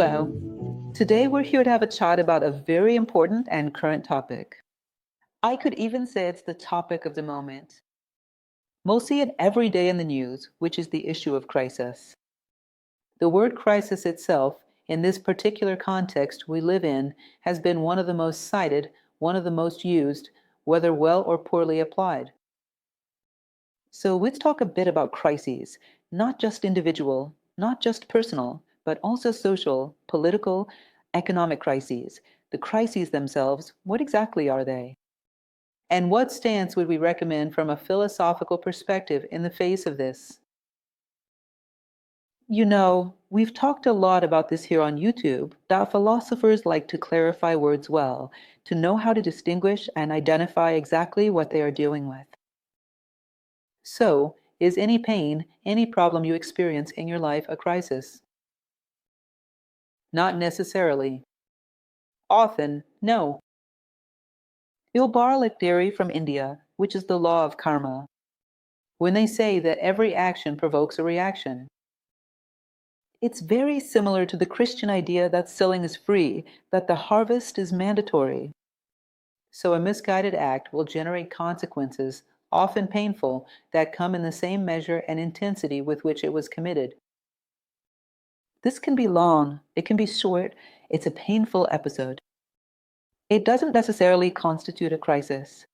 Hello. Today we're here to have a chat about a very important and current topic. I could even say it's the topic of the moment. We'll see it every day in the news, which is the issue of crisis. The word crisis itself, in this particular context we live in, has been one of the most cited, one of the most used, whether well or poorly applied. So let's talk a bit about crises, not just individual, not just personal, but also social, political, economic crises. The crises themselves, what exactly are they? And what stance would we recommend from a philosophical perspective in the face of this? We've talked a lot about this here on YouTube, that philosophers like to clarify words well, to know how to distinguish and identify exactly what they are dealing with. So, is any pain, any problem you experience in your life a crisis? Not necessarily. Often, no. You'll borrow a theory from India, which is the law of karma, when they say that every action provokes a reaction. It's very similar to the Christian idea that selling is free, that the harvest is mandatory. So a misguided act will generate consequences, often painful, that come in the same measure and intensity with which it was committed. This can be long, it can be short, it's a painful episode. It doesn't necessarily constitute a crisis.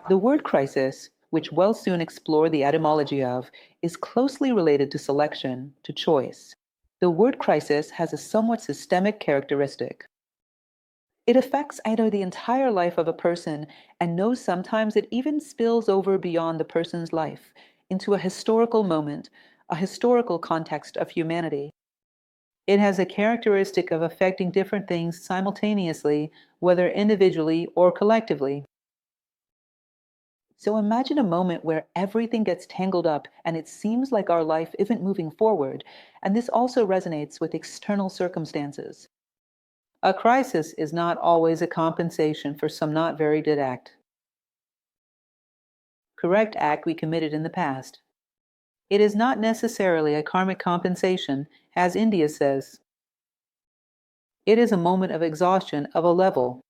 The word crisis, which we'll soon explore the etymology of, is closely related to selection, to choice. The word crisis has a somewhat systemic characteristic. It affects either the entire life of a person, and knows sometimes it even spills over beyond the person's life, into a historical moment, a historical context of humanity. It has a characteristic of affecting different things simultaneously, whether individually or collectively. So imagine a moment where everything gets tangled up and it seems like our life isn't moving forward, and this also resonates with external circumstances. A crisis is not always a compensation for some not very good act. Correct act we committed in the past. It is not necessarily a karmic compensation, as India says. It is a moment of exhaustion of a level.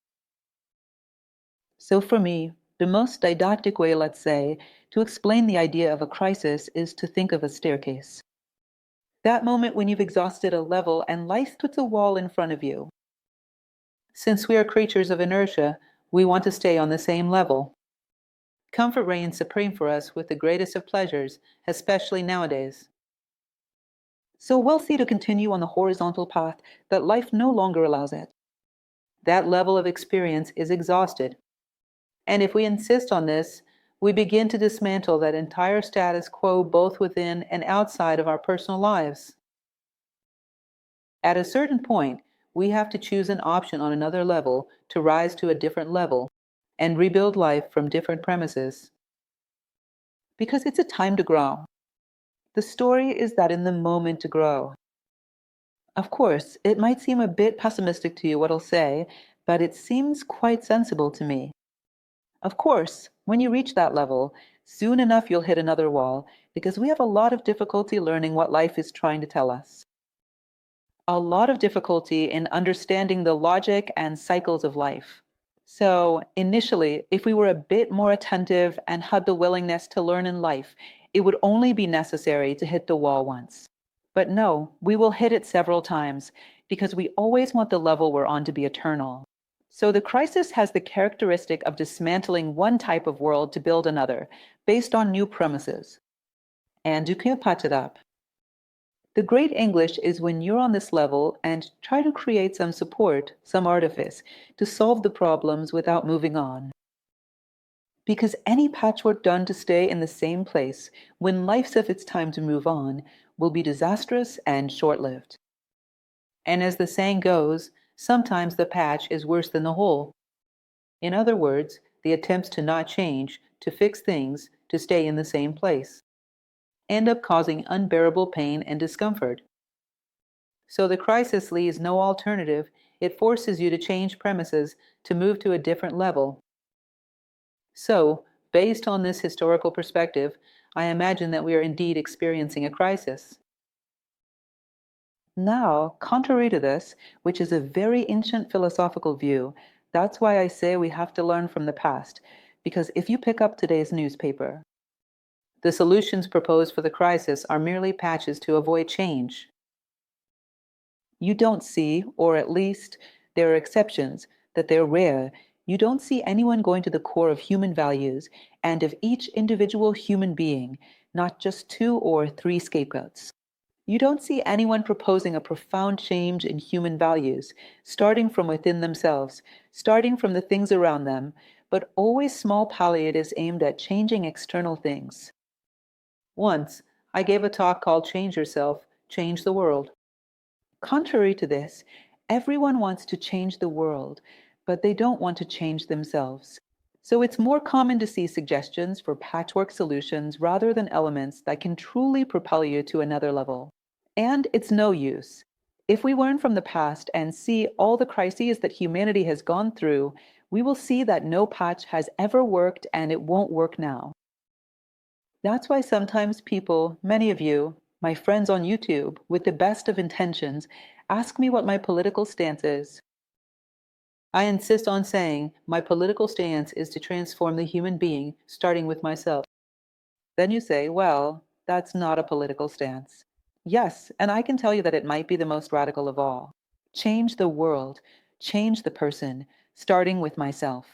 So for me, the most didactic way, let's say, to explain the idea of a crisis is to think of a staircase. That moment when you've exhausted a level and life puts a wall in front of you. Since we are creatures of inertia, we want to stay on the same level. Comfort reigns supreme for us with the greatest of pleasures, especially nowadays. So we'll see to continue on the horizontal path that life no longer allows it. That level of experience is exhausted. And if we insist on this, we begin to dismantle that entire status quo both within and outside of our personal lives. At a certain point, we have to choose an option on another level to rise to a different level and rebuild life from different premises. Because it's a time to grow. The story is that in the moment to grow. Of course, it might seem a bit pessimistic to you what I'll say, but it seems quite sensible to me. Of course, when you reach that level, soon enough you'll hit another wall because we have a lot of difficulty learning what life is trying to tell us. A lot of difficulty in understanding the logic and cycles of life. So, initially, if we were a bit more attentive and had the willingness to learn in life, it would only be necessary to hit the wall once. But no, we will hit it several times because we always want the level we're on to be eternal. So the crisis has the characteristic of dismantling one type of world to build another, based on new premises. And you can patch it up. The great English is when you're on this level and try to create some support, some artifice, to solve the problems without moving on. Because any patchwork done to stay in the same place, when life says it's time to move on, will be disastrous and short-lived. And as the saying goes, sometimes the patch is worse than the hole. In other words, the attempts to not change, to fix things, to stay in the same place, end up causing unbearable pain and discomfort. So the crisis leaves no alternative. It forces you to change premises, to move to a different level. So, based on this historical perspective, I imagine that we are indeed experiencing a crisis. Now, contrary to this, which is a very ancient philosophical view, that's why I say we have to learn from the past. Because if you pick up today's newspaper, the solutions proposed for the crisis are merely patches to avoid change. You don't see, or at least there are exceptions, that they're rare. You don't see anyone going to the core of human values and of each individual human being, not just two or three scapegoats. You don't see anyone proposing a profound change in human values, starting from within themselves, starting from the things around them, but always small palliatives aimed at changing external things. Once, I gave a talk called Change Yourself, Change the World. Contrary to this, everyone wants to change the world, but they don't want to change themselves. So it's more common to see suggestions for patchwork solutions rather than elements that can truly propel you to another level. And it's no use. If we learn from the past and see all the crises that humanity has gone through, we will see that no patch has ever worked and it won't work now. That's why sometimes people, many of you, my friends on YouTube, with the best of intentions, ask me what my political stance is. I insist on saying my political stance is to transform the human being, starting with myself. Then you say, well, that's not a political stance. Yes, and I can tell you that it might be the most radical of all. Change the world, change the person, starting with myself.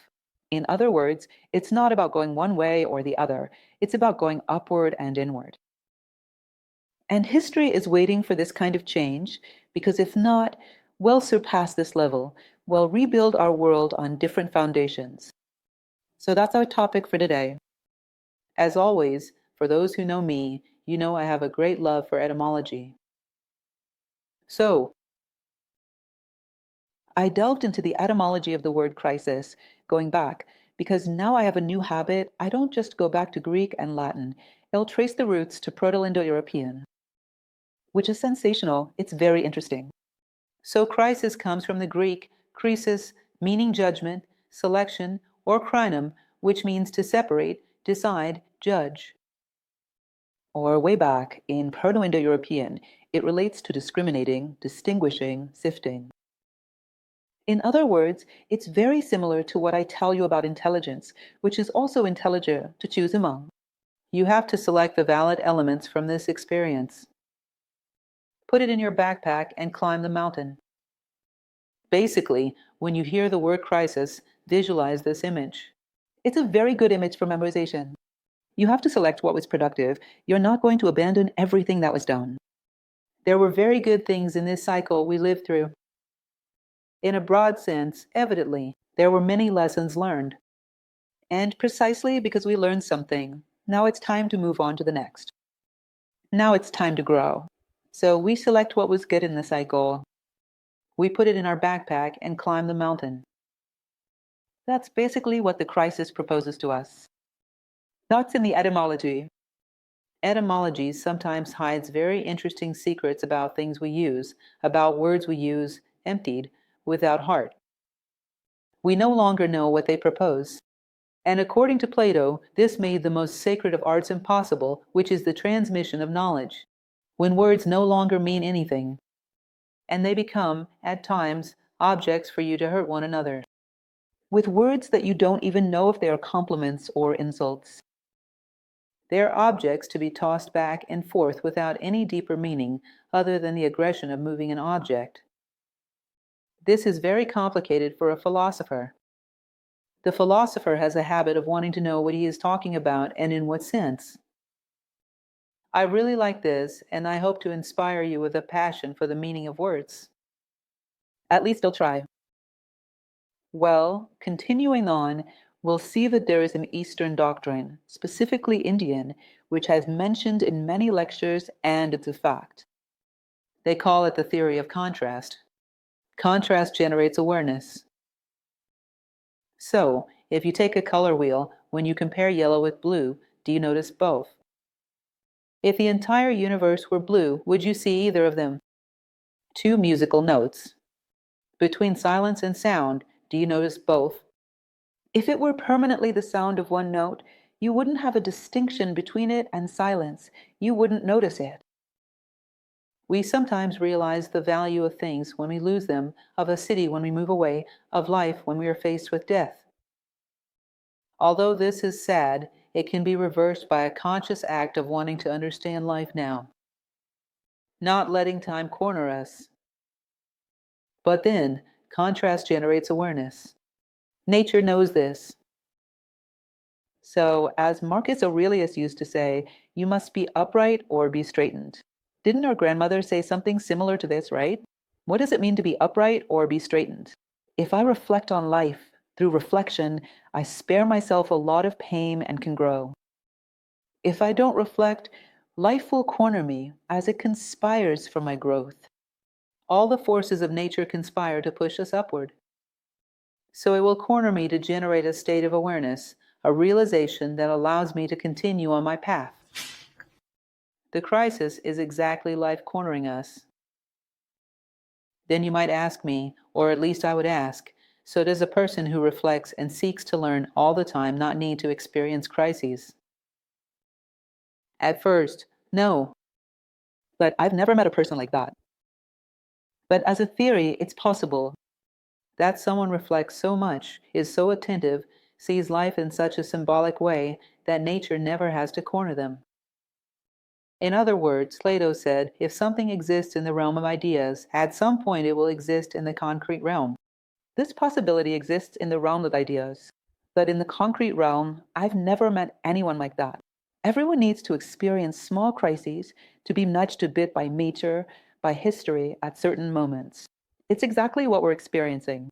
In other words, it's not about going one way or the other, it's about going upward and inward. And history is waiting for this kind of change, because if not, we'll surpass this level. We'll rebuild our world on different foundations. So that's our topic for today. As always, for those who know me, you know I have a great love for etymology. So, I delved into the etymology of the word crisis, going back, because now I have a new habit. I don't just go back to Greek and Latin. I'll trace the roots to Proto-Indo-European, which is sensational. It's very interesting. So crisis comes from the Greek crisis, meaning judgment, selection, or crinum, which means to separate, decide, judge. Or way back in Proto-Indo-European, it relates to discriminating, distinguishing, sifting. In other words, it's very similar to what I tell you about intelligence, which is also intelliger, to choose among. You have to select the valid elements from this experience. Put it in your backpack and climb the mountain. Basically, when you hear the word crisis, visualize this image. It's a very good image for memorization. You have to select what was productive. You're not going to abandon everything that was done. There were very good things in this cycle we lived through. In a broad sense, evidently, there were many lessons learned. And precisely because we learned something, now it's time to move on to the next. Now it's time to grow. So we select what was good in the cycle. We put it in our backpack and climb the mountain. That's basically what the crisis proposes to us. That's in the etymology. Etymology sometimes hides very interesting secrets about things we use, about words we use, emptied, without heart. We no longer know what they propose. And according to Plato, this made the most sacred of arts impossible, which is the transmission of knowledge, when words no longer mean anything, and they become, at times, objects for you to hurt one another, with words that you don't even know if they are compliments or insults. They are objects to be tossed back and forth without any deeper meaning other than the aggression of moving an object. This is very complicated for a philosopher. The philosopher has a habit of wanting to know what he is talking about and in what sense. I really like this, and I hope to inspire you with a passion for the meaning of words. At least I'll try. Well, continuing on, we'll see that there is an Eastern doctrine, specifically Indian, which has mentioned in many lectures, and it's a fact. They call it the theory of contrast. Contrast generates awareness. So, if you take a color wheel, when you compare yellow with blue, do you notice both? If the entire universe were blue, would you see either of them? Two musical notes. Between silence and sound, do you notice both? If it were permanently the sound of one note, you wouldn't have a distinction between it and silence. You wouldn't notice it. We sometimes realize the value of things when we lose them, of a city when we move away, of life when we are faced with death. Although this is sad, it can be reversed by a conscious act of wanting to understand life now, not letting time corner us. But then, contrast generates awareness. Nature knows this. So, as Marcus Aurelius used to say, you must be upright or be straightened. Didn't our grandmother say something similar to this, right? What does it mean to be upright or be straightened? If I reflect on life through reflection, I spare myself a lot of pain and can grow. If I don't reflect, life will corner me as it conspires for my growth. All the forces of nature conspire to push us upward. So it will corner me to generate a state of awareness, a realization that allows me to continue on my path. The crisis is exactly life cornering us. Then you might ask me, or at least I would ask, so does a person who reflects and seeks to learn all the time not need to experience crises? At first, no. But I've never met a person like that. But as a theory, it's possible that someone reflects so much, is so attentive, sees life in such a symbolic way that nature never has to corner them. In other words, Plato said, if something exists in the realm of ideas, at some point it will exist in the concrete realm. This possibility exists in the realm of ideas. But in the concrete realm, I've never met anyone like that. Everyone needs to experience small crises to be nudged a bit by nature, by history at certain moments. It's exactly what we're experiencing.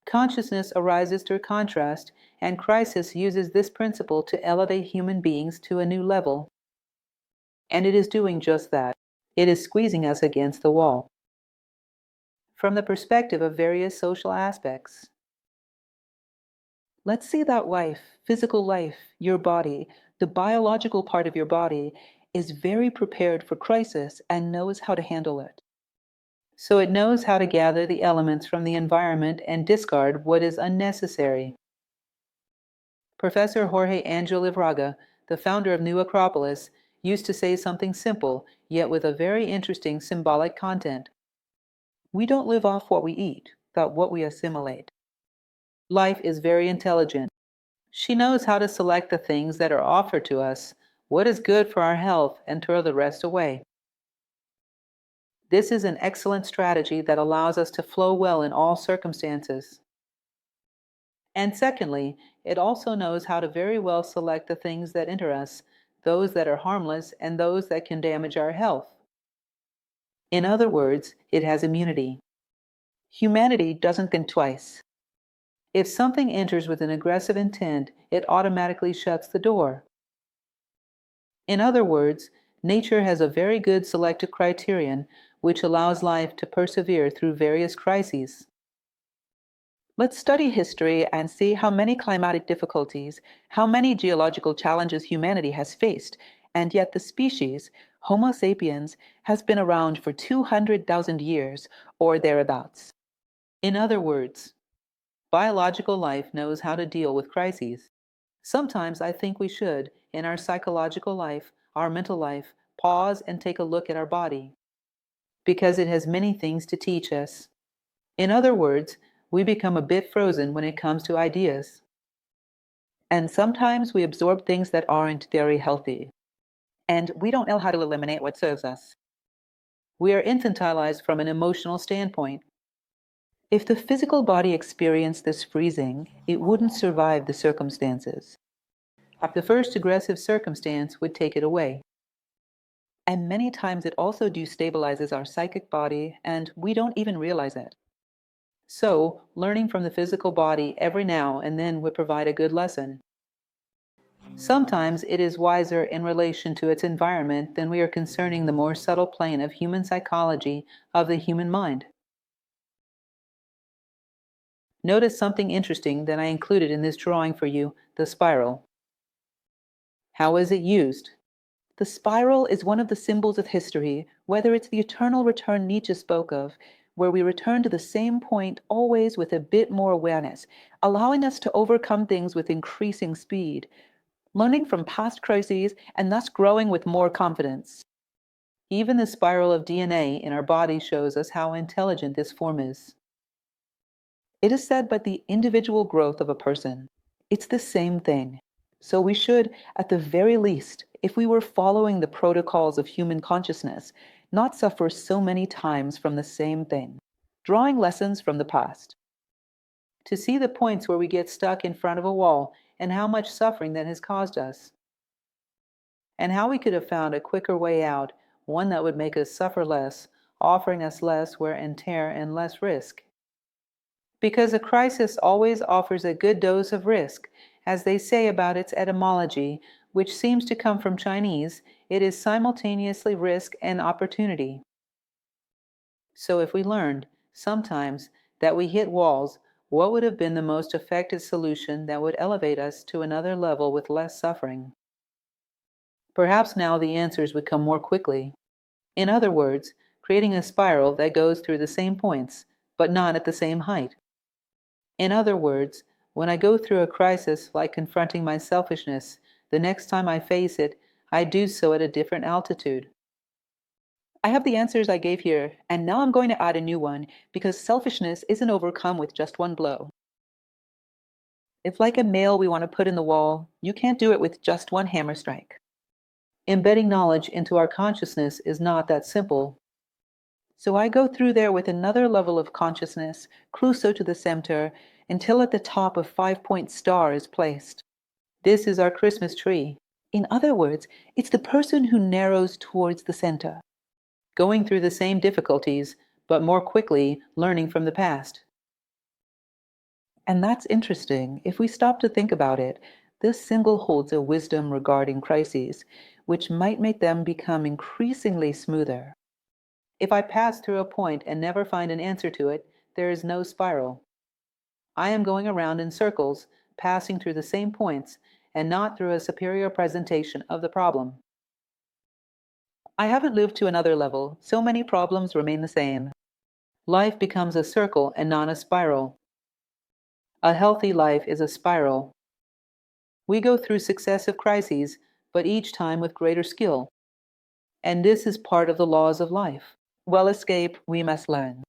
Consciousness arises through contrast, and crisis uses this principle to elevate human beings to a new level. And it is doing just that. It is squeezing us against the wall. From the perspective of various social aspects. Let's see that life, physical life, your body, the biological part of your body, is very prepared for crisis and knows how to handle it. So it knows how to gather the elements from the environment and discard what is unnecessary. Professor Jorge Angel Livraga, the founder of New Acropolis, used to say something simple, yet with a very interesting symbolic content. We don't live off what we eat, but what we assimilate. Life is very intelligent. She knows how to select the things that are offered to us, what is good for our health, and throw the rest away. This is an excellent strategy that allows us to flow well in all circumstances. And secondly, it also knows how to very well select the things that enter us, those that are harmless and those that can damage our health. In other words, it has immunity. Humanity doesn't think twice. If something enters with an aggressive intent, it automatically shuts the door. In other words, nature has a very good selective criterion which allows life to persevere through various crises. Let's study history and see how many climatic difficulties, how many geological challenges humanity has faced, and yet the species, Homo sapiens, has been around for 200,000 years or thereabouts. In other words, biological life knows how to deal with crises. Sometimes I think we should, in our psychological life, our mental life, pause and take a look at our body, because it has many things to teach us. In other words, we become a bit frozen when it comes to ideas. And sometimes we absorb things that aren't very healthy. And we don't know how to eliminate what serves us. We are infantilized from an emotional standpoint. If the physical body experienced this freezing, it wouldn't survive the circumstances. The first aggressive circumstance would take it away. And many times it also destabilizes our psychic body, and we don't even realize it. So, learning from the physical body every now and then would provide a good lesson. Sometimes it is wiser in relation to its environment than we are concerning the more subtle plane of human psychology of the human mind. Notice something interesting that I included in this drawing for you, the spiral. How is it used? The spiral is one of the symbols of history, whether it's the eternal return Nietzsche spoke of, where we return to the same point always with a bit more awareness, allowing us to overcome things with increasing speed, learning from past crises and thus growing with more confidence. Even the spiral of DNA in our body shows us how intelligent this form is. It is said by the individual growth of a person. It's the same thing. So we should, at the very least, if we were following the protocols of human consciousness, not suffer so many times from the same thing, drawing lessons from the past. To see the points where we get stuck in front of a wall and how much suffering that has caused us, and how we could have found a quicker way out, one that would make us suffer less, offering us less wear and tear and less risk. Because a crisis always offers a good dose of risk. As they say about its etymology, which seems to come from Chinese, it is simultaneously risk and opportunity. So if we learned, sometimes, that we hit walls, what would have been the most effective solution that would elevate us to another level with less suffering? Perhaps now the answers would come more quickly. In other words, creating a spiral that goes through the same points, but not at the same height. In other words, when I go through a crisis like confronting my selfishness, the next time I face it, I do so at a different altitude. I have the answers I gave here, and now I'm going to add a new one, because selfishness isn't overcome with just one blow. If, like a nail we want to put in the wall, you can't do it with just one hammer strike. Embedding knowledge into our consciousness is not that simple. So I go through there with another level of consciousness, closer to the center, until at the top a 5-point star is placed. This is our Christmas tree. In other words, it's the person who narrows towards the center, going through the same difficulties, but more quickly learning from the past. And that's interesting. If we stop to think about it, this symbol holds a wisdom regarding crises, which might make them become increasingly smoother. If I pass through a point and never find an answer to it, there is no spiral. I am going around in circles, passing through the same points, and not through a superior presentation of the problem. I haven't moved to another level, so many problems remain the same. Life becomes a circle and not a spiral. A healthy life is a spiral. We go through successive crises, but each time with greater skill. And this is part of the laws of life. Well, escape, we must learn.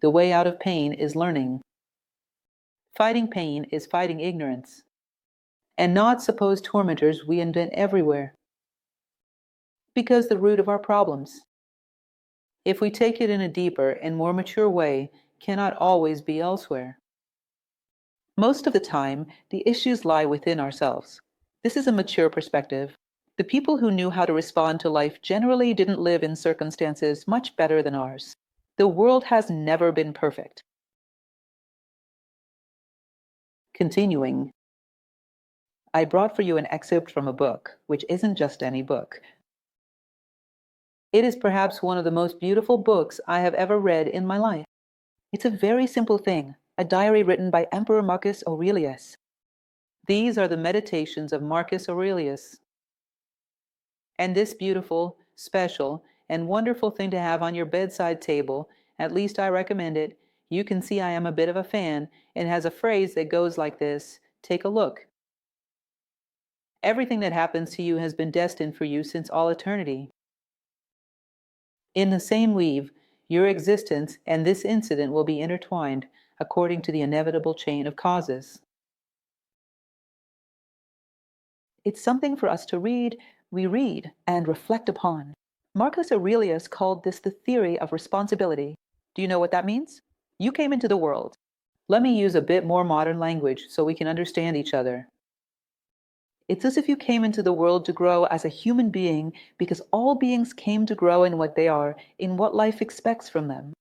The way out of pain is learning. Fighting pain is fighting ignorance. And not supposed tormentors we invent everywhere. Because the root of our problems, if we take it in a deeper and more mature way, cannot always be elsewhere. Most of the time, the issues lie within ourselves. This is a mature perspective. The people who knew how to respond to life generally didn't live in circumstances much better than ours. The world has never been perfect. Continuing, I brought for you an excerpt from a book, which isn't just any book. It is perhaps one of the most beautiful books I have ever read in my life. It's a very simple thing, a diary written by Emperor Marcus Aurelius. These are the meditations of Marcus Aurelius. And this beautiful, special, and wonderful thing to have on your bedside table, at least I recommend it. You can see I am a bit of a fan, and has a phrase that goes like this: take a look. Everything that happens to you has been destined for you since all eternity. In the same weave, your existence and this incident will be intertwined according to the inevitable chain of causes. It's something for us to read, reread, and reflect upon. Marcus Aurelius called this the theory of responsibility. Do you know what that means? You came into the world. Let me use a bit more modern language so we can understand each other. It's as if you came into the world to grow as a human being, because all beings came to grow in what they are, in what life expects from them.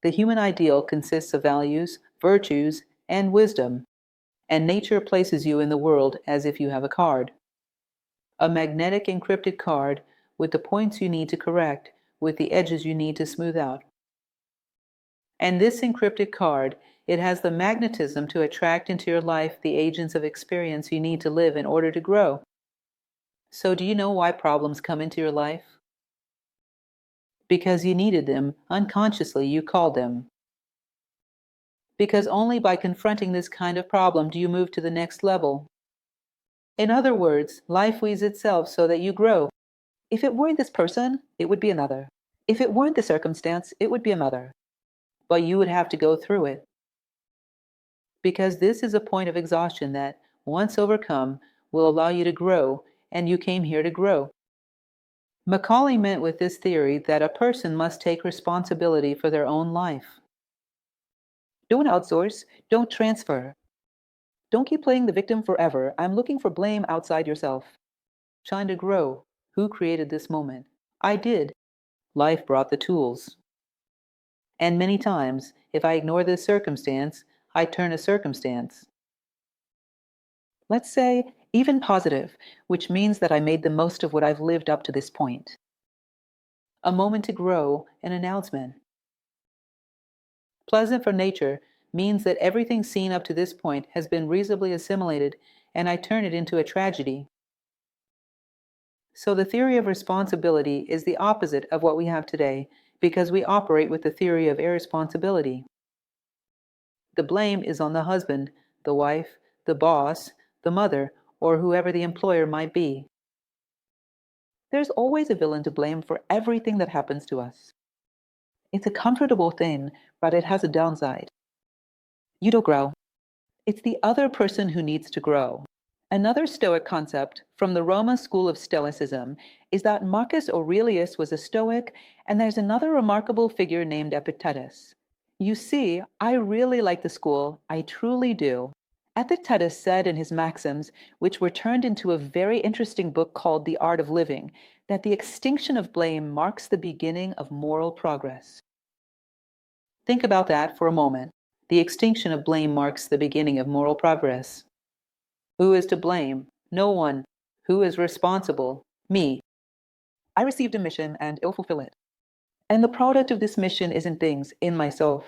The human ideal consists of values, virtues, and wisdom, and nature places you in the world as if you have a card. A magnetic encrypted card with the points you need to correct, with the edges you need to smooth out. And this encrypted card, it has the magnetism to attract into your life the agents of experience you need to live in order to grow. So do you know why problems come into your life? Because you needed them, unconsciously you called them. Because only by confronting this kind of problem do you move to the next level. In other words, life weaves itself so that you grow. If it weren't this person, it would be another. If it weren't the circumstance, it would be another. But you would have to go through it. Because this is a point of exhaustion that, once overcome, will allow you to grow, and you came here to grow. Macaulay meant with this theory that a person must take responsibility for their own life. Don't outsource, don't transfer. Don't keep playing the victim forever. I'm looking for blame outside yourself. Trying to grow. Who created this moment? I did. Life brought the tools. And many times, if I ignore this circumstance, I turn a circumstance. Let's say, even positive, which means that I made the most of what I've lived up to this point. A moment to grow, an announcement. Pleasant for nature means that everything seen up to this point has been reasonably assimilated, and I turn it into a tragedy. So the theory of responsibility is the opposite of what we have today, because we operate with the theory of irresponsibility. The blame is on the husband, the wife, the boss, the mother, or whoever the employer might be. There's always a villain to blame for everything that happens to us. It's a comfortable thing, but it has a downside. You don't grow. It's the other person who needs to grow. Another Stoic concept from the Roma school of Stoicism is that Marcus Aurelius was a Stoic, and there's another remarkable figure named Epictetus. You see, I really like the school, I truly do. Epictetus said in his Maxims, which were turned into a very interesting book called The Art of Living, that the extinction of blame marks the beginning of moral progress. Think about that for a moment. The extinction of blame marks the beginning of moral progress. Who is to blame? No one. Who is responsible? Me. I received a mission and ill fulfill it. And the product of this mission isn't things in myself.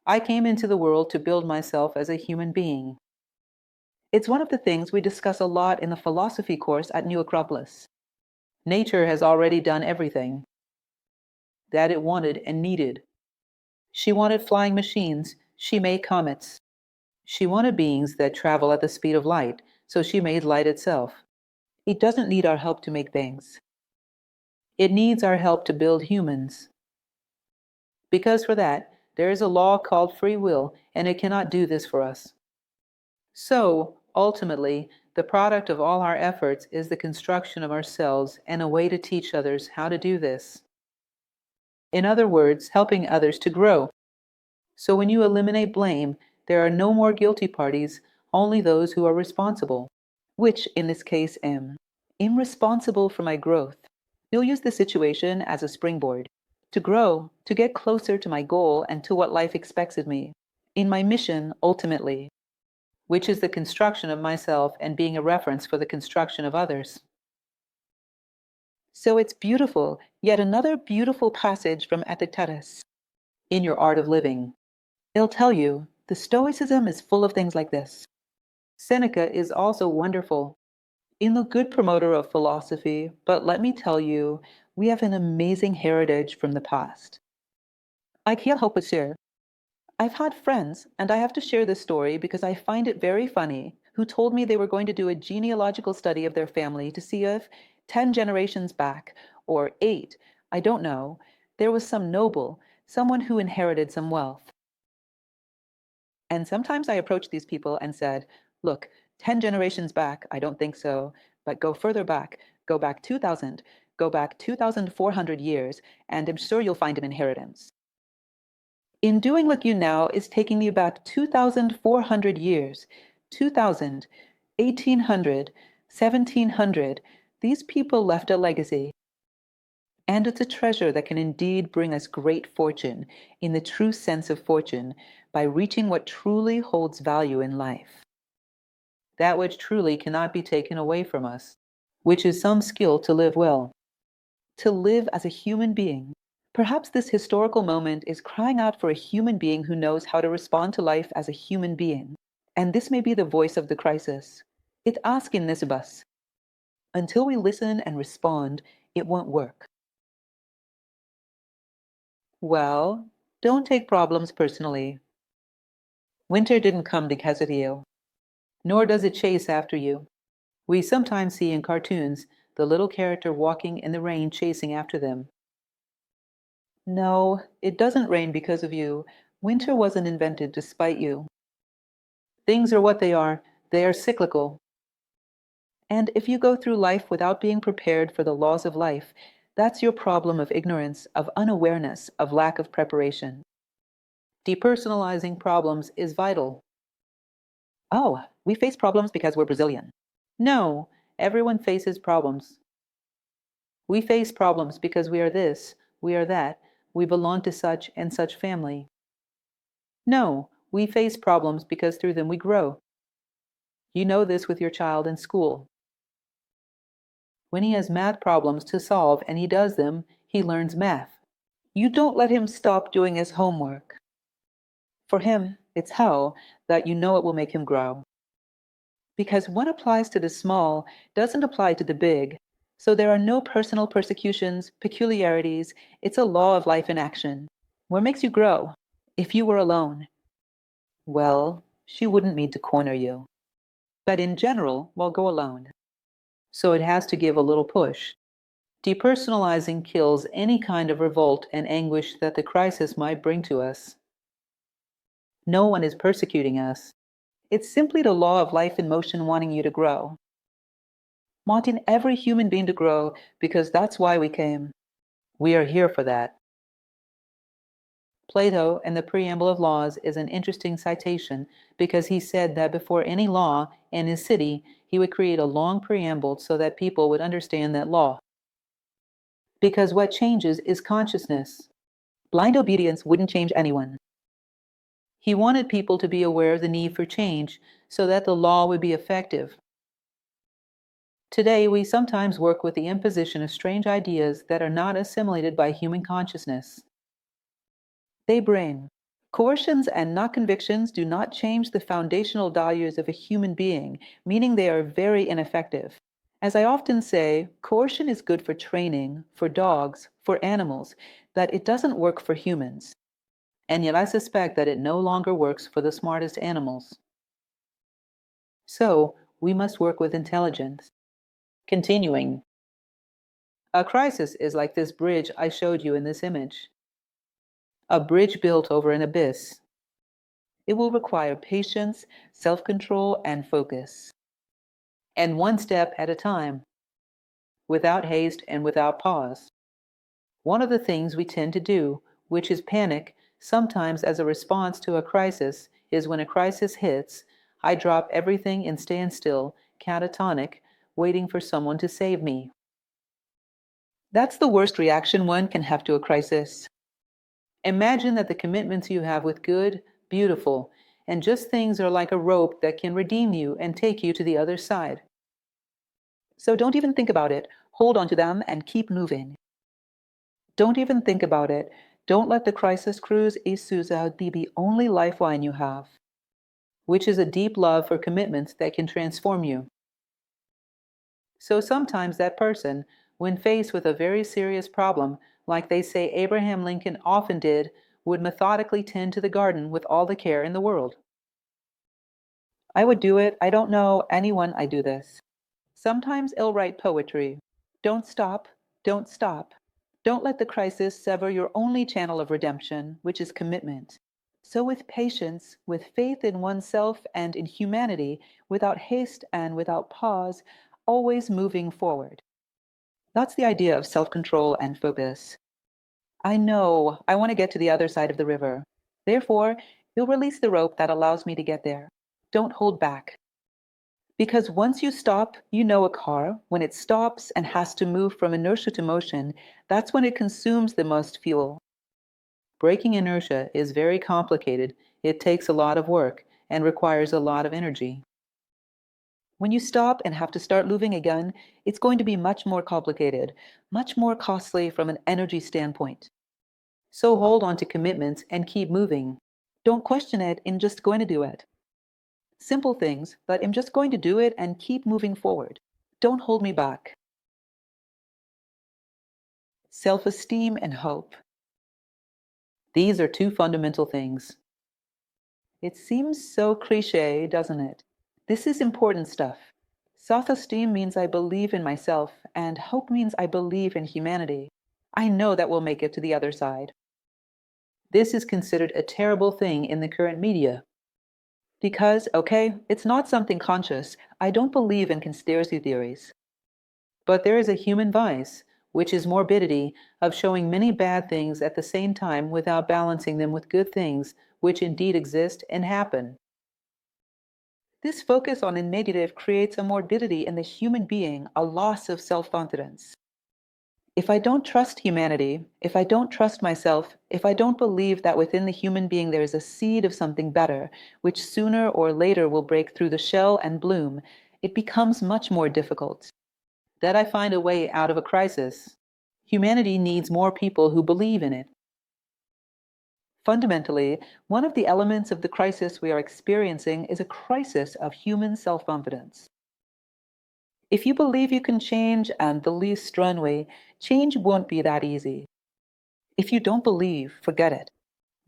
I came into the world to build myself as a human being. It's one of the things we discuss a lot in the philosophy course at New Acropolis. Nature has already done everything that it wanted and needed. She wanted flying machines, she made comets. She wanted beings that travel at the speed of light, so she made light itself. It doesn't need our help to make things. It needs our help to build humans. Because for that, there is a law called free will, and it cannot do this for us. So, ultimately, the product of all our efforts is the construction of ourselves and a way to teach others how to do this. In other words, helping others to grow. So when you eliminate blame, there are no more guilty parties, only those who are responsible, which in this case am responsible for my growth. You'll use the situation as a springboard to grow, to get closer to my goal and to what life expects of me, in my mission ultimately, which is the construction of myself and being a reference for the construction of others. So it's beautiful, yet another beautiful passage from Epictetus in your Art of Living. It'll tell you the Stoicism is full of things like this. Seneca is also wonderful in the good promoter of philosophy, but let me tell you, we have an amazing heritage from the past. I can't help but share. I've had friends, and I have to share this story because I find it very funny, who told me they were going to do a genealogical study of their family to see if 10 generations back, or 8, I don't know, there was some noble, someone who inherited some wealth. And sometimes I approached these people and said, look, 10 generations back, I don't think so, but go further back, go back 2,000, go back 2,400 years, and I'm sure you'll find an inheritance. In doing like you now is taking me back 2,400 years, 2,000, 1,800, 1,700. These people left a legacy. And it's a treasure that can indeed bring us great fortune, in the true sense of fortune, by reaching what truly holds value in life. That which truly cannot be taken away from us, which is some skill to live well, to live as a human being. Perhaps this historical moment is crying out for a human being who knows how to respond to life as a human being. And this may be the voice of the crisis. It's asking this of us. Until we listen and respond, it won't work. Well, don't take problems personally. Winter didn't come because of you, nor does it chase after you. We sometimes see in cartoons the little character walking in the rain chasing after them. No, it doesn't rain because of you. Winter wasn't invented to spite you. Things are what they are cyclical. And if you go through life without being prepared for the laws of life, that's your problem of ignorance, of unawareness, of lack of preparation. Depersonalizing problems is vital. Oh, we face problems because we're Brazilian. No, everyone faces problems. We face problems because we are this, we are that, we belong to such and such family. No, we face problems because through them we grow. You know this with your child in school. When he has math problems to solve and he does them, he learns math. You don't let him stop doing his homework. For him, it's how that you know it will make him grow. Because what applies to the small doesn't apply to the big. So there are no personal persecutions, peculiarities. It's a law of life in action. What makes you grow? If you were alone, well, she wouldn't mean to corner you. But in general, well, go alone. So it has to give a little push. Depersonalizing kills any kind of revolt and anguish that the crisis might bring to us. No one is persecuting us. It's simply the law of life in motion wanting you to grow. Wanting every human being to grow because that's why we came. We are here for that. Plato in the Preamble of Laws is an interesting citation because he said that before any law in his city, he would create a long preamble so that people would understand that law. Because what changes is consciousness. Blind obedience wouldn't change anyone. He wanted people to be aware of the need for change so that the law would be effective. Today, we sometimes work with the imposition of strange ideas that are not assimilated by human consciousness. They bring coercions and not convictions do not change the foundational values of a human being, meaning they are very ineffective. As I often say, coercion is good for training, for dogs, for animals, but it doesn't work for humans. And yet I suspect that it no longer works for the smartest animals. So, we must work with intelligence. Continuing, a crisis is like this bridge I showed you in this image. A bridge built over an abyss. It will require patience, self-control, and focus. And one step at a time, without haste and without pause. One of the things we tend to do, which is panic, sometimes as a response to a crisis, is when a crisis hits, I drop everything and stand still, catatonic, waiting for someone to save me. That's the worst reaction one can have to a crisis. Imagine that the commitments you have with good, beautiful, and just things are like a rope that can redeem you and take you to the other side. So don't even think about it. Hold on to them and keep moving. Don't even think about it. Don't let the crisis cruise Isuza be the only lifeline you have, which is a deep love for commitments that can transform you. So sometimes that person, when faced with a very serious problem, like they say Abraham Lincoln often did, would methodically tend to the garden with all the care in the world. I would do it. I don't know anyone I do this. Sometimes I'll write poetry. Don't stop. Don't stop. Don't let the crisis sever your only channel of redemption, which is commitment. So with patience, with faith in oneself and in humanity, without haste and without pause, always moving forward. That's the idea of self-control and focus. I know, I want to get to the other side of the river. Therefore, you'll release the rope that allows me to get there. Don't hold back. Because once you stop, you know a car, when it stops and has to move from inertia to motion, that's when it consumes the most fuel. Breaking inertia is very complicated. It takes a lot of work and requires a lot of energy. When you stop and have to start moving again, it's going to be much more complicated, much more costly from an energy standpoint. So hold on to commitments and keep moving. Don't question it in just going to do it. Simple things, but I'm just going to do it and keep moving forward. Don't hold me back. Self-esteem and hope. These are two fundamental things. It seems so cliché, doesn't it? This is important stuff. Self-esteem means I believe in myself, and hope means I believe in humanity. I know that we'll make it to the other side. This is considered a terrible thing in the current media. Because, okay, it's not something conscious. I don't believe in conspiracy theories. But there is a human vice, which is morbidity, of showing many bad things at the same time without balancing them with good things, which indeed exist and happen. This focus on the negative creates a morbidity in the human being, a loss of self-confidence. If I don't trust humanity, if I don't trust myself, if I don't believe that within the human being there is a seed of something better, which sooner or later will break through the shell and bloom, it becomes much more difficult. That I find a way out of a crisis. Humanity needs more people who believe in it. Fundamentally, one of the elements of the crisis we are experiencing is a crisis of human self-confidence. If you believe you can change and the least runway, change won't be that easy. If you don't believe, forget it.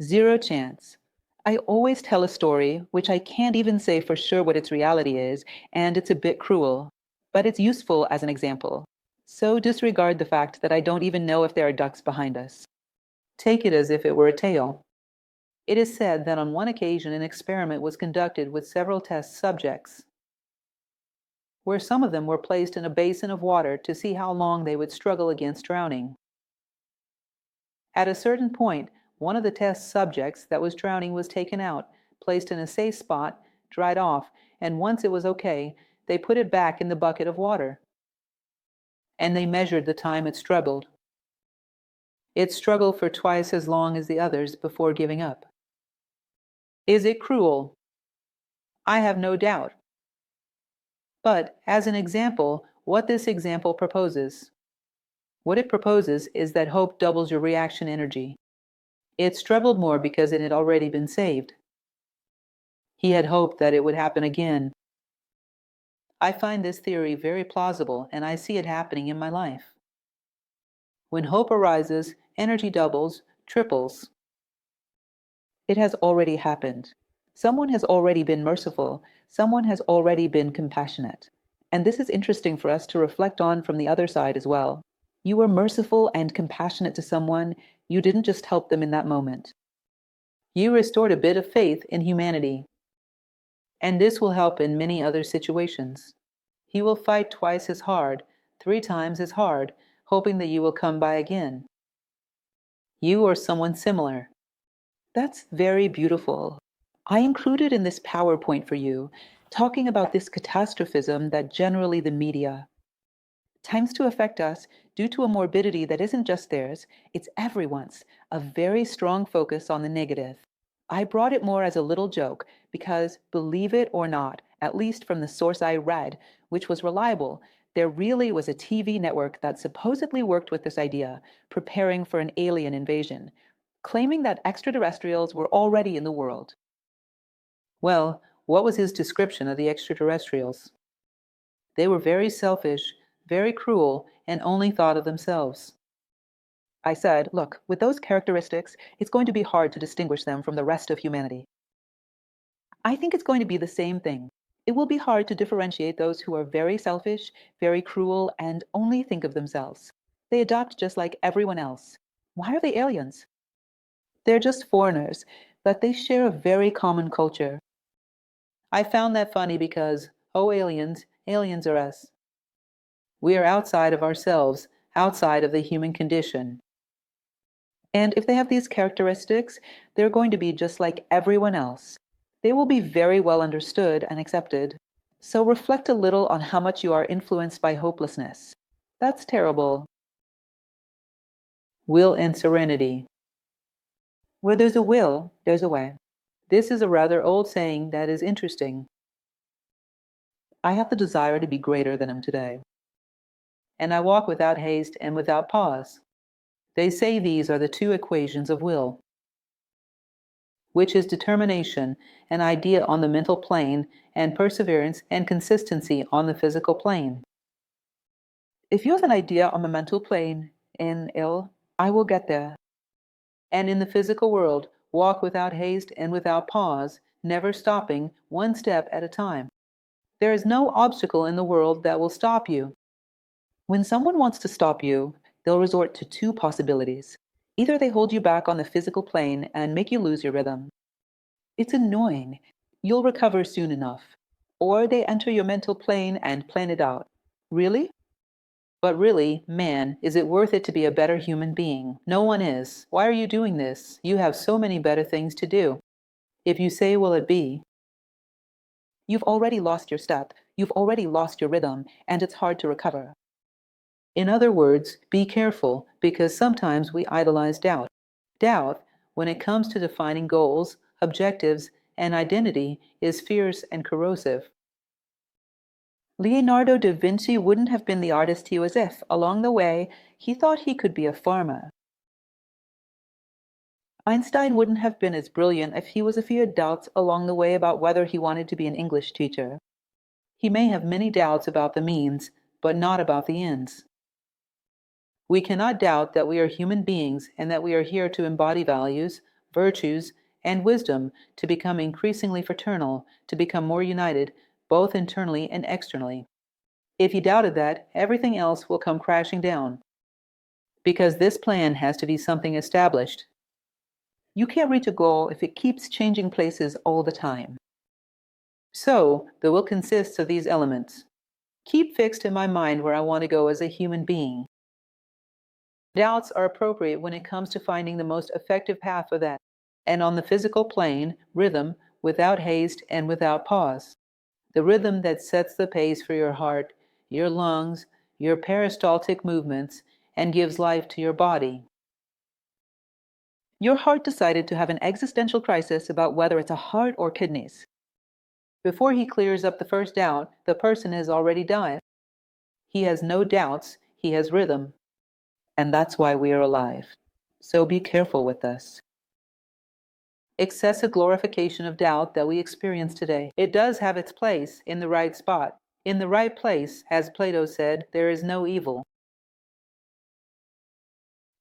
Zero chance. I always tell a story, which I can't even say for sure what its reality is, and it's a bit cruel, but it's useful as an example. So disregard the fact that I don't even know if there are ducks behind us. Take it as if it were a tale. It is said that on one occasion an experiment was conducted with several test subjects, where some of them were placed in a basin of water to see how long they would struggle against drowning. At a certain point, one of the test subjects that was drowning was taken out, placed in a safe spot, dried off, and once it was okay, they put it back in the bucket of water. And they measured the time it struggled. It struggled for twice as long as the others before giving up. Is it cruel? I have no doubt. But, as an example, what this example proposes. What it proposes is that hope doubles your reaction energy. It struggled more because it had already been saved. He had hoped that it would happen again. I find this theory very plausible, and I see it happening in my life. When hope arises, energy doubles, triples. It has already happened. Someone has already been merciful. Someone has already been compassionate. And this is interesting for us to reflect on from the other side as well. You were merciful and compassionate to someone. You didn't just help them in that moment. You restored a bit of faith in humanity. And this will help in many other situations. He will fight twice as hard, 3 times as hard, hoping that you will come by again. You or someone similar. That's very beautiful. I included in this PowerPoint for you, talking about this catastrophism that generally the media tends to affect us due to a morbidity that isn't just theirs, it's everyone's, a very strong focus on the negative. I brought it more as a little joke because, believe it or not, at least from the source I read, which was reliable, there really was a TV network that supposedly worked with this idea, preparing for an alien invasion, claiming that extraterrestrials were already in the world. Well, what was his description of the extraterrestrials? They were very selfish, very cruel, and only thought of themselves. I said, look, with those characteristics, it's going to be hard to distinguish them from the rest of humanity. I think it's going to be the same thing. It will be hard to differentiate those who are very selfish, very cruel, and only think of themselves. They adopt just like everyone else. Why are they aliens? They're just foreigners, but they share a very common culture. I found that funny because, oh aliens, aliens are us. We are outside of ourselves, outside of the human condition. And if they have these characteristics, they're going to be just like everyone else. They will be very well understood and accepted. So reflect a little on how much you are influenced by hopelessness. That's terrible. Will and serenity. Where there's a will, there's a way. This is a rather old saying that is interesting. I have the desire to be greater than I am today. And I walk without haste and without pause. They say these are the 2 equations of will, which is determination, an idea on the mental plane, and perseverance and consistency on the physical plane. If you have an idea on the mental plane, in ill, I will get there. And in the physical world, walk without haste and without pause, never stopping, 1 step at a time. There is no obstacle in the world that will stop you. When someone wants to stop you, they'll resort to two possibilities. Either they hold you back on the physical plane and make you lose your rhythm. It's annoying. You'll recover soon enough. Or they enter your mental plane and plan it out. Really? But really, man, is it worth it to be a better human being? No one is. Why are you doing this? You have so many better things to do. If you say, will it be? You've already lost your step. You've already lost your rhythm, and it's hard to recover. In other words, be careful, because sometimes we idolize doubt. Doubt, when it comes to defining goals, objectives, and identity, is fierce and corrosive. Leonardo da Vinci wouldn't have been the artist he was if, along the way, he thought he could be a farmer. Einstein wouldn't have been as brilliant if he was a few doubts along the way about whether he wanted to be an English teacher. He may have many doubts about the means, but not about the ends. We cannot doubt that we are human beings and that we are here to embody values, virtues, and wisdom, to become increasingly fraternal, to become more united, both internally and externally. If you doubted that, everything else will come crashing down. Because this plan has to be something established. You can't reach a goal if it keeps changing places all the time. So, the will consists of these elements. Keep fixed in my mind where I want to go as a human being. Doubts are appropriate when it comes to finding the most effective path for that. And on the physical plane, rhythm, without haste and without pause. The rhythm that sets the pace for your heart, your lungs, your peristaltic movements, and gives life to your body. Your heart decided to have an existential crisis about whether it's a heart or kidneys. Before he clears up the first doubt, the person has already died. He has no doubts, he has rhythm. And that's why we are alive. So be careful with us. Excessive glorification of doubt that we experience today. It does have its place in the right spot. In the right place, as Plato said, there is no evil.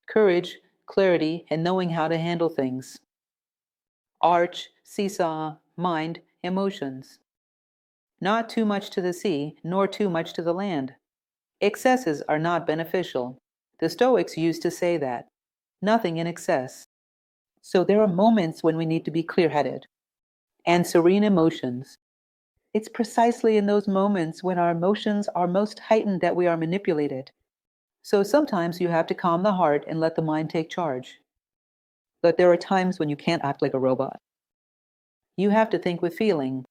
Courage, clarity, and knowing how to handle things. Arch, seesaw, mind, emotions. Not too much to the sea, nor too much to the land. Excesses are not beneficial. The Stoics used to say that. Nothing in excess. So there are moments when we need to be clear-headed. And serene emotions. It's precisely in those moments when our emotions are most heightened that we are manipulated. So sometimes you have to calm the heart and let the mind take charge. But there are times when you can't act like a robot. You have to think with feeling.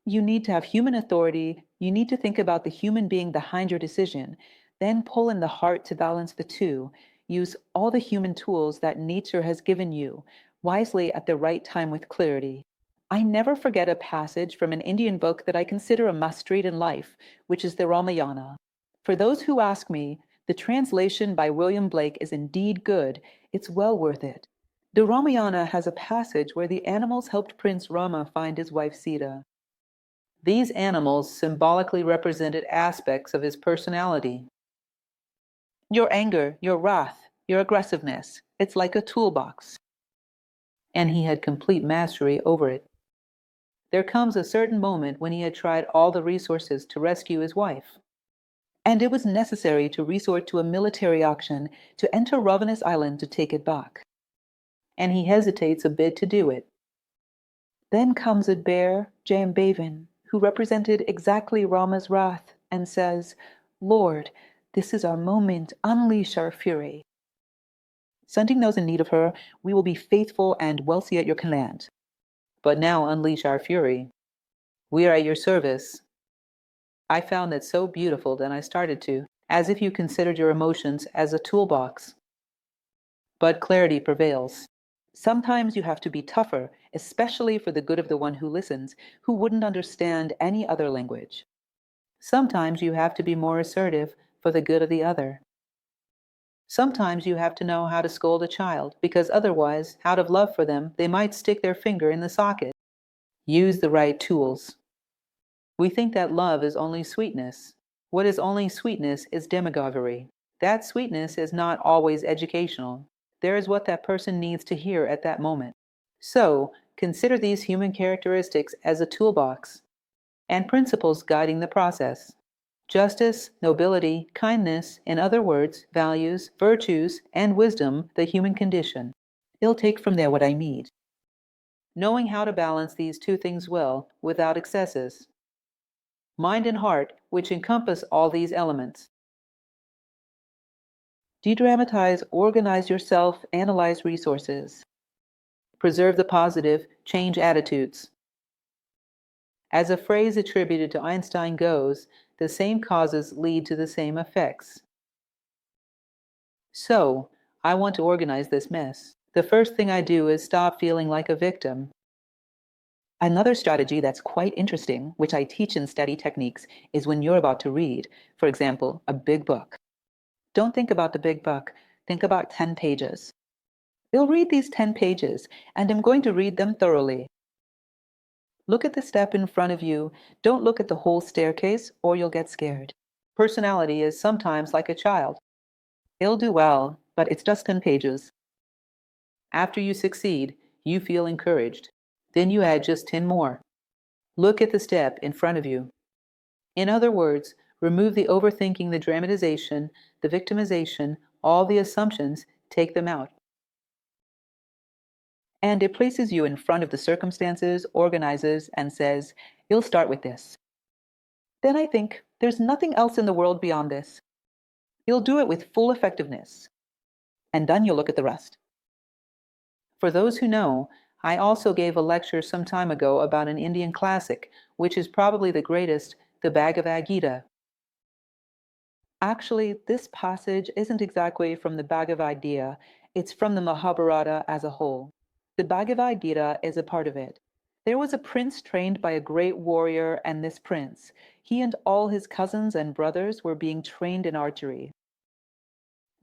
You need to have human authority. You need to think about the human being behind your decision. Then pull in the heart to balance the two. Use all the human tools that nature has given you, wisely at the right time with clarity. I never forget a passage from an Indian book that I consider a must-read in life, which is the Ramayana. For those who ask me, the translation by William Blake is indeed good. It's well worth it. The Ramayana has a passage where the animals helped Prince Rama find his wife Sita. These animals symbolically represented aspects of his personality. Your anger, your wrath, your aggressiveness, it's like a toolbox. And he had complete mastery over it. There comes a certain moment when he had tried all the resources to rescue his wife. And it was necessary to resort to a military action to enter Ravenous Island to take it back. And he hesitates a bit to do it. Then comes a bear, Jambavan, who represented exactly Rama's wrath, and says, Lord, this is our moment, unleash our fury. Sending those in need of her, we will be faithful and wealthy at your command. But now unleash our fury. We are at your service. I found that so beautiful that I started to, as if you considered your emotions as a toolbox. But clarity prevails. Sometimes you have to be tougher, especially for the good of the one who listens, who wouldn't understand any other language. Sometimes you have to be more assertive for the good of the other. Sometimes you have to know how to scold a child, because otherwise, out of love for them, they might stick their finger in the socket. Use the right tools. We think that love is only sweetness. What is only sweetness is demagoguery. That sweetness is not always educational. There is what that person needs to hear at that moment. So, consider these human characteristics as a toolbox. and principles guiding the process. Justice, nobility, kindness, in other words, values, virtues, and wisdom, the human condition. He'll take from there what I need. Knowing how to balance these two things well without excesses. Mind and heart, which encompass all these elements. Dedramatize, organize yourself, analyze resources. Preserve the positive, change attitudes. As a phrase attributed to Einstein goes, the same causes lead to the same effects. So, I want to organize this mess. The first thing I do is stop feeling like a victim. Another strategy that's quite interesting, which I teach in study techniques, is when you're about to read, for example, a big book. Don't think about the big book, think about 10 pages. You'll read these 10 pages, and I'm going to read them thoroughly. Look at the step in front of you. Don't look at the whole staircase, or you'll get scared. Personality is sometimes like a child. It'll do well, but it's just 10 pages. After you succeed, you feel encouraged. Then you add just 10 more. Look at the step in front of you. In other words, remove the overthinking, the dramatization, the victimization, all the assumptions, take them out. And it places you in front of the circumstances, organizes, and says, you'll start with this. Then I think, there's nothing else in the world beyond this. You'll do it with full effectiveness. And then you'll look at the rest. For those who know, I also gave a lecture some time ago about an Indian classic, which is probably the greatest, the Bhagavad Gita. Actually, this passage isn't exactly from the Bhagavad Gita, it's from the Mahabharata as a whole. The Bhagavad Gita is a part of it. There was a prince trained by a great warrior, and this prince, he and all his cousins and brothers were being trained in archery.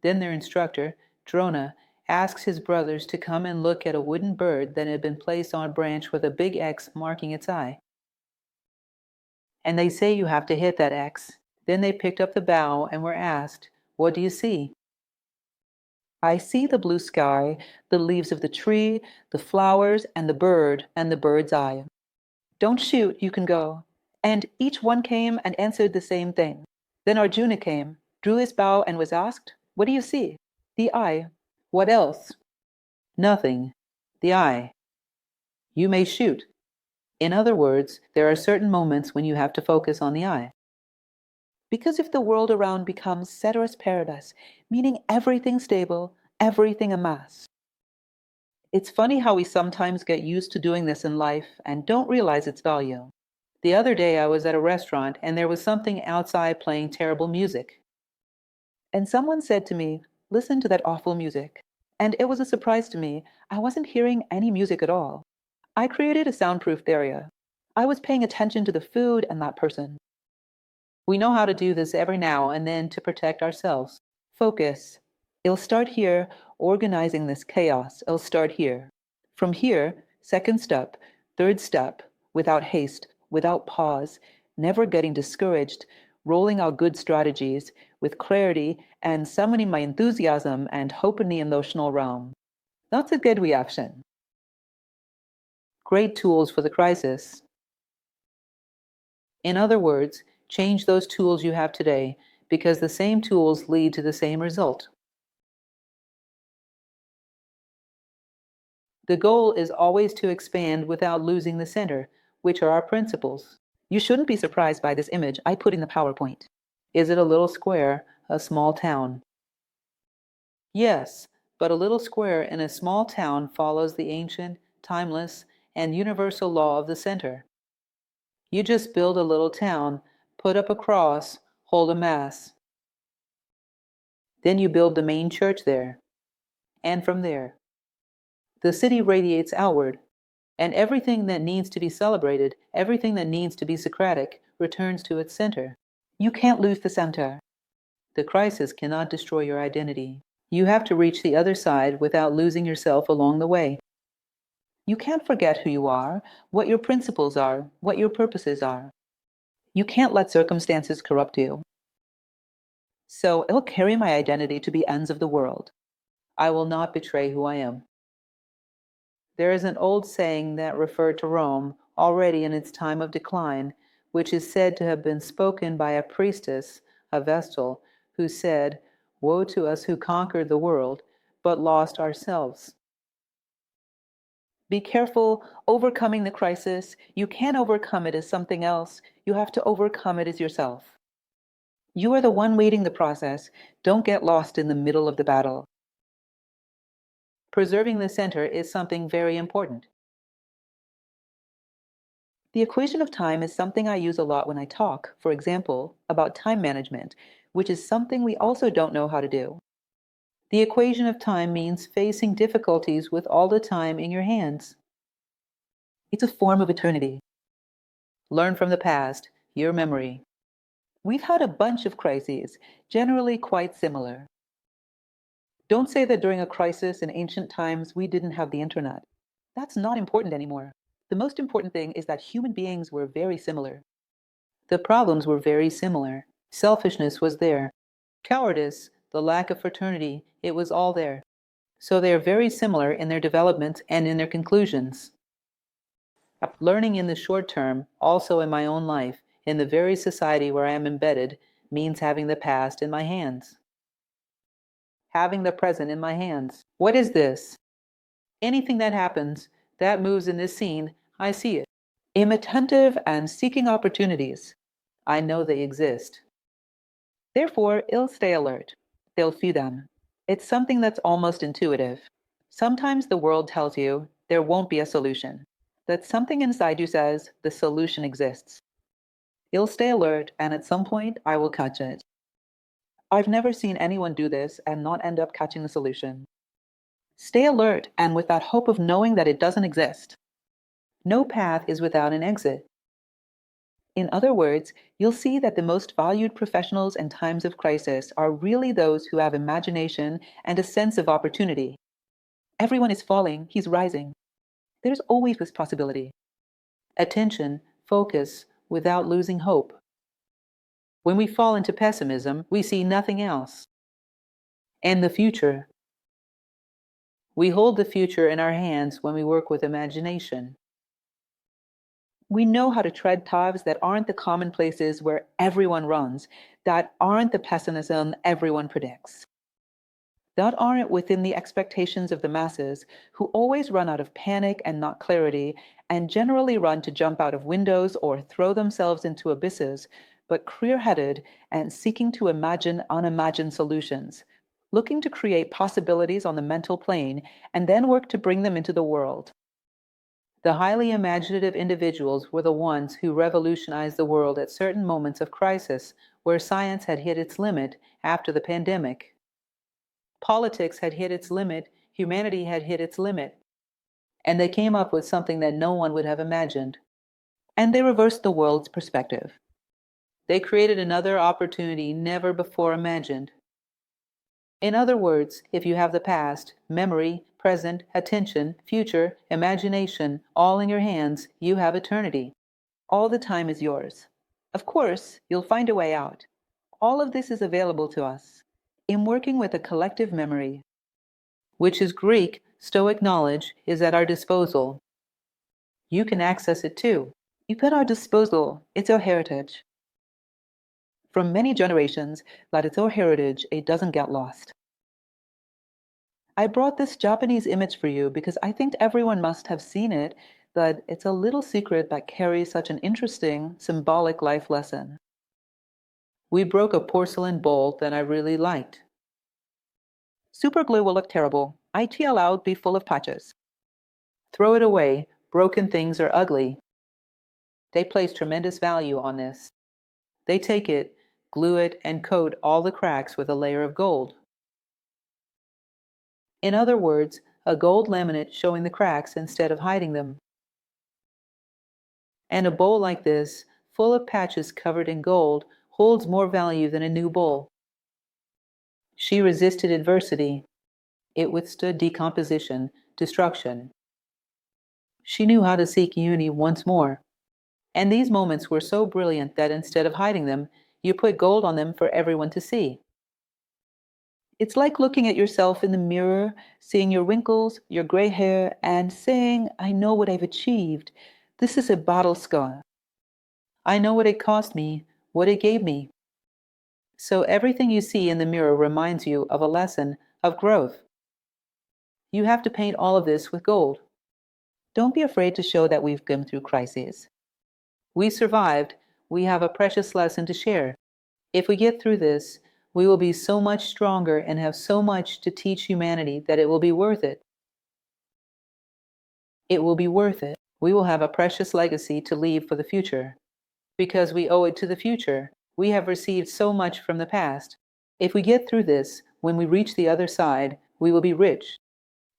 Then their instructor, Drona, asks his brothers to come and look at a wooden bird that had been placed on a branch with a big X marking its eye. And they say you have to hit that X. Then they picked up the bow and were asked, what do you see? I see the blue sky, the leaves of the tree, the flowers, and the bird's eye. Don't shoot, you can go. And each one came and answered the same thing. Then Arjuna came, drew his bow, and was asked, what do you see? The eye. What else? Nothing. The eye. You may shoot. In other words, there are certain moments when you have to focus on the eye. Because if the world around becomes ceteris paribus, meaning everything stable, everything a mass. It's funny how we sometimes get used to doing this in life and don't realize its value. The other day I was at a restaurant and there was something outside playing terrible music. And someone said to me, listen to that awful music. And it was a surprise to me. I wasn't hearing any music at all. I created a soundproofed area. I was paying attention to the food and that person. We know how to do this every now and then to protect ourselves. Focus. It'll start here, organizing this chaos. It'll start here. From here, second step, third step, without haste, without pause, never getting discouraged, rolling out good strategies with clarity and summoning my enthusiasm and hope in the emotional realm. That's a good reaction. Great tools for the crisis. In other words, change those tools you have today, because the same tools lead to the same result. The goal is always to expand without losing the center, which are our principles. You shouldn't be surprised by this image I put in the PowerPoint. Is it a little square, a small town? Yes, but a little square in a small town follows the ancient, timeless, and universal law of the center. You just build a little town, put up a cross, hold a mass. Then you build the main church there. And from there, the city radiates outward, and everything that needs to be celebrated, everything that needs to be Socratic, returns to its center. You can't lose the center. The crisis cannot destroy your identity. You have to reach the other side without losing yourself along the way. You can't forget who you are, what your principles are, what your purposes are. You can't let circumstances corrupt you. So it'll carry my identity to the ends of the world. I will not betray who I am. There is an old saying that referred to Rome, already in its time of decline, which is said to have been spoken by a priestess, a Vestal, who said, "Woe to us who conquered the world, but lost ourselves." Be careful overcoming the crisis. You can't overcome it as something else. You have to overcome it as yourself. You are the one leading the process. Don't get lost in the middle of the battle. Preserving the center is something very important. The equation of time is something I use a lot when I talk, for example, about time management, which is something we also don't know how to do. The equation of time means facing difficulties with all the time in your hands. It's a form of eternity. Learn from the past, your memory. We've had a bunch of crises, generally quite similar. Don't say that during a crisis in ancient times we didn't have the internet. That's not important anymore. The most important thing is that human beings were very similar. The problems were very similar. Selfishness was there. Cowardice, the lack of fraternity, it was all there. So they are very similar in their development and in their conclusions. Learning in the short term, also in my own life, in the very society where I am embedded, means having the past in my hands. Having the present in my hands. What is this? Anything that happens, that moves in this scene, I see it. Am attentive and seeking opportunities. I know they exist. Therefore, I'll stay alert. They'll see them. It's something that's almost intuitive. Sometimes the world tells you there won't be a solution, that something inside you says the solution exists. You'll stay alert, and at some point, I will catch it. I've never seen anyone do this and not end up catching the solution. Stay alert and with that hope of knowing that it doesn't exist. No path is without an exit. In other words, you'll see that the most valued professionals in times of crisis are really those who have imagination and a sense of opportunity. Everyone is falling, he's rising. There's always this possibility. Attention, focus, without losing hope. When we fall into pessimism, we see nothing else. And the future. We hold the future in our hands when we work with imagination. We know how to tread paths that aren't the common places where everyone runs, that aren't the pessimism everyone predicts, that aren't within the expectations of the masses who always run out of panic and not clarity and generally run to jump out of windows or throw themselves into abysses, but clear-headed and seeking to imagine unimagined solutions, looking to create possibilities on the mental plane and then work to bring them into the world. The highly imaginative individuals were the ones who revolutionized the world at certain moments of crisis where science had hit its limit after the pandemic. Politics had hit its limit, humanity had hit its limit, and they came up with something that no one would have imagined. And they reversed the world's perspective. They created another opportunity never before imagined. In other words, if you have the past, memory, present, attention, future, imagination, all in your hands, you have eternity. All the time is yours. Of course, you'll find a way out. All of this is available to us in working with a collective memory, which is Greek, Stoic knowledge, is at our disposal. You can access it too. It's at our disposal. It's our heritage. From many generations, that it's our heritage, it doesn't get lost. I brought this Japanese image for you because I think everyone must have seen it, that it's a little secret that carries such an interesting, symbolic life lesson. We broke a porcelain bowl that I really liked. Super glue will look terrible. IT allowed be full of patches. Throw it away. Broken things are ugly. They place tremendous value on this. They take it, glue it, and coat all the cracks with a layer of gold. In other words, a gold laminate showing the cracks instead of hiding them. And a bowl like this, full of patches covered in gold, holds more value than a new bowl. She resisted adversity. It withstood decomposition, destruction. She knew how to seek unity once more. And these moments were so brilliant that instead of hiding them, you put gold on them for everyone to see. It's like looking at yourself in the mirror, seeing your wrinkles, your gray hair, and saying, I know what I've achieved. This is a battle scar. I know what it cost me, what it gave me. So everything you see in the mirror reminds you of a lesson of growth. You have to paint all of this with gold. Don't be afraid to show that we've been through crises. We survived. We have a precious lesson to share. If we get through this, we will be so much stronger and have so much to teach humanity that it will be worth it. It will be worth it. We will have a precious legacy to leave for the future. Because we owe it to the future. We have received so much from the past. If we get through this, when we reach the other side, we will be rich,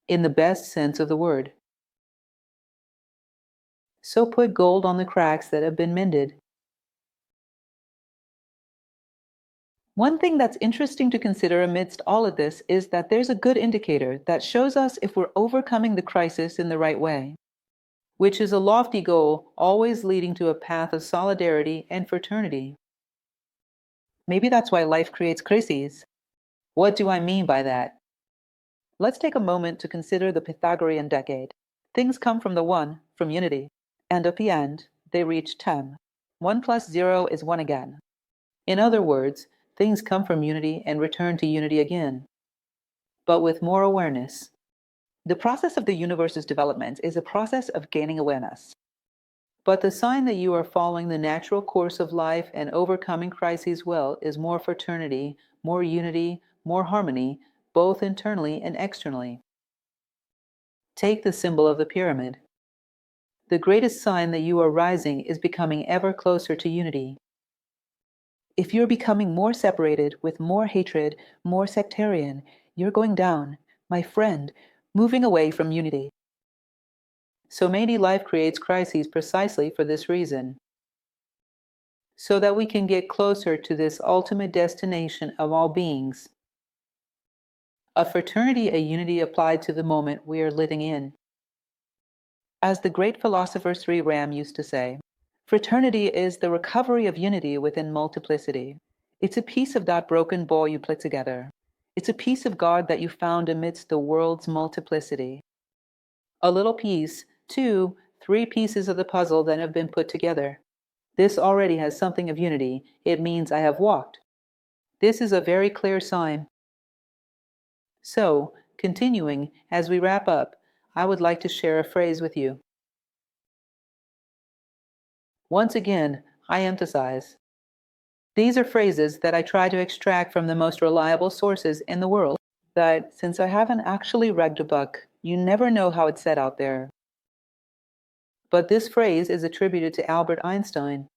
in the best sense of the word. So put gold on the cracks that have been mended. One thing that's interesting to consider amidst all of this is that there's a good indicator that shows us if we're overcoming the crisis in the right way, which is a lofty goal always leading to a path of solidarity and fraternity. Maybe that's why life creates crises. What do I mean by that? Let's take a moment to consider the Pythagorean decade. Things come from the one, from unity, and at the end, they reach 10. 1 plus 0 is 1 again. In other words, things come from unity and return to unity again, but with more awareness. The process of the universe's development is a process of gaining awareness. But the sign that you are following the natural course of life and overcoming crises well is more fraternity, more unity, more harmony, both internally and externally. Take the symbol of the pyramid. The greatest sign that you are rising is becoming ever closer to unity. If you're becoming more separated with more hatred, more sectarian, you're going down, my friend, moving away from unity. So maybe life creates crises precisely for this reason, so that we can get closer to this ultimate destination of all beings. A fraternity, a unity applied to the moment we are living in. As the great philosopher Sri Ram used to say, fraternity is the recovery of unity within multiplicity. It's a piece of that broken ball you put together. It's a piece of God that you found amidst the world's multiplicity. A little piece, 2, 3 pieces of the puzzle that have been put together. This already has something of unity. It means I have walked. This is a very clear sign. So, continuing, as we wrap up, I would like to share a phrase with you. Once again, I emphasize, these are phrases that I try to extract from the most reliable sources in the world, that since I haven't actually read a book, you never know how it's said out there. But this phrase is attributed to Albert Einstein,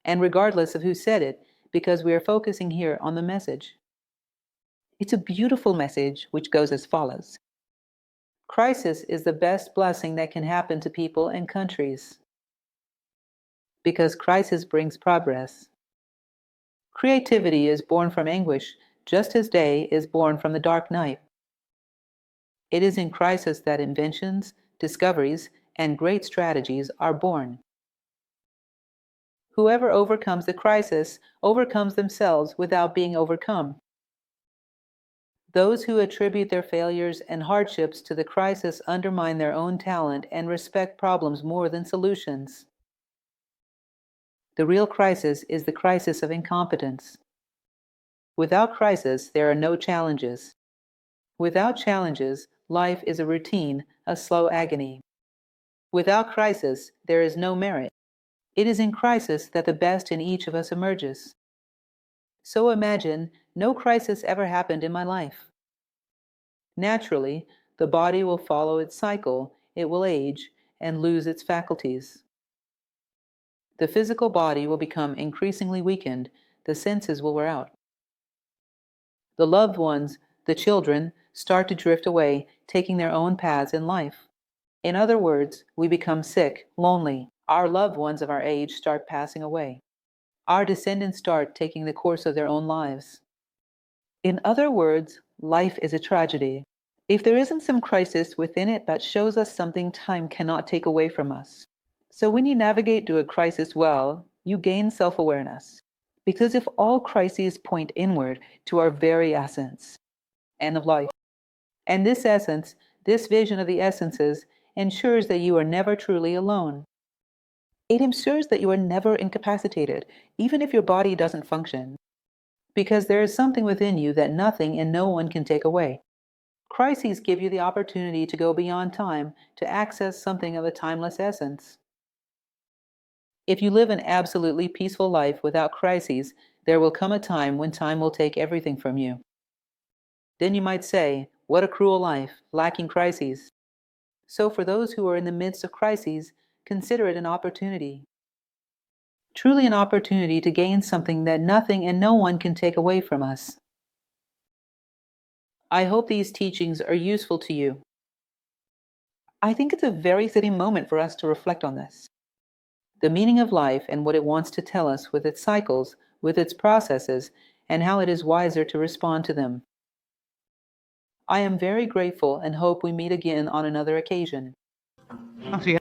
and regardless of who said it, because we are focusing here on the message. It's a beautiful message which goes as follows. Crisis is the best blessing that can happen to people and countries, because crisis brings progress. Creativity is born from anguish, just as day is born from the dark night. It is in crisis that inventions, discoveries, and great strategies are born. Whoever overcomes the crisis overcomes themselves without being overcome. Those who attribute their failures and hardships to the crisis undermine their own talent and respect problems more than solutions. The real crisis is the crisis of incompetence. Without crisis, there are no challenges. Without challenges, life is a routine, a slow agony. Without crisis, there is no merit. It is in crisis that the best in each of us emerges. So imagine no crisis ever happened in my life. Naturally, the body will follow its cycle, it will age and lose its faculties. The physical body will become increasingly weakened, the senses will wear out. The loved ones, the children, start to drift away, taking their own paths in life. In other words, we become sick, lonely. Our loved ones of our age start passing away. Our descendants start taking the course of their own lives. In other words, life is a tragedy. If there isn't some crisis within it that shows us something time cannot take away from us. So when you navigate through a crisis well, you gain self-awareness. Because if all crises point inward to our very essence, end of life, and this essence, this vision of the essences, ensures that you are never truly alone. It ensures that you are never incapacitated, even if your body doesn't function, because there is something within you that nothing and no one can take away. Crises give you the opportunity to go beyond time to access something of a timeless essence. If you live an absolutely peaceful life without crises, there will come a time when time will take everything from you. Then you might say, "What a cruel life, lacking crises." So for those who are in the midst of crises, consider it an opportunity. Truly an opportunity to gain something that nothing and no one can take away from us. I hope these teachings are useful to you. I think it's a very fitting moment for us to reflect on this. The meaning of life and what it wants to tell us with its cycles, with its processes, and how it is wiser to respond to them. I am very grateful and hope we meet again on another occasion. I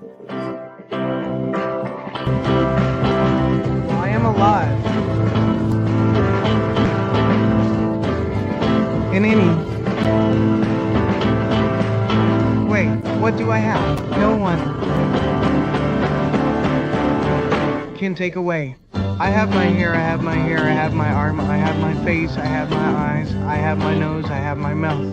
am alive. In any. Wait, what do I have? No one can take away. I have my hair, I have my arm, I have my face, I have my eyes, I have my nose, I have my mouth.